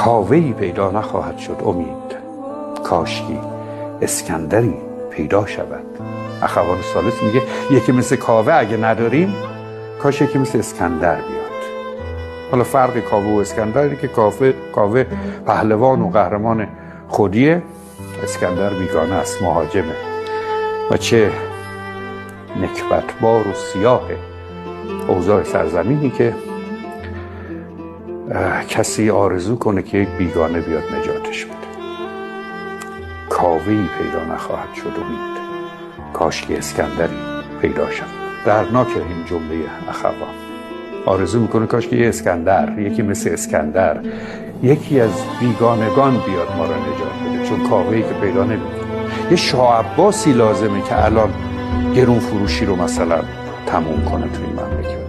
کاوه‌ای پیدا نخواهد شد امید، کاشکی اسکندری پیدا شود. اخوان ثالث میگه یکی مثل کاوه اگه نداریم، کاش یکی مثل اسکندر بیاد. حالا فرق کاوه و اسکندری که کاوه پهلوان و قهرمان خودیه، اسکندر بیگانه است، مهاجمه. و چه نکبتبار و سیاه اوضاع سرزمینی که کسی آرزو کنه که یک بیگانه بیاد نجاتش بده. کاوه‌ای پیدا نخواهد شد امید، کاشکی اسکندری پیدا شد. دردناک این جمله اخوان. آرزو میکنه کاش که یه اسکندر، یکی مثل اسکندر، یکی از بیگانگان بیاد ما را نجات بده، چون کاوه‌ای که پیدا نمیکنه. یه شاه عباسی لازمه که الان گرون فروشی رو مثلا تموم کنه توی این مملکت.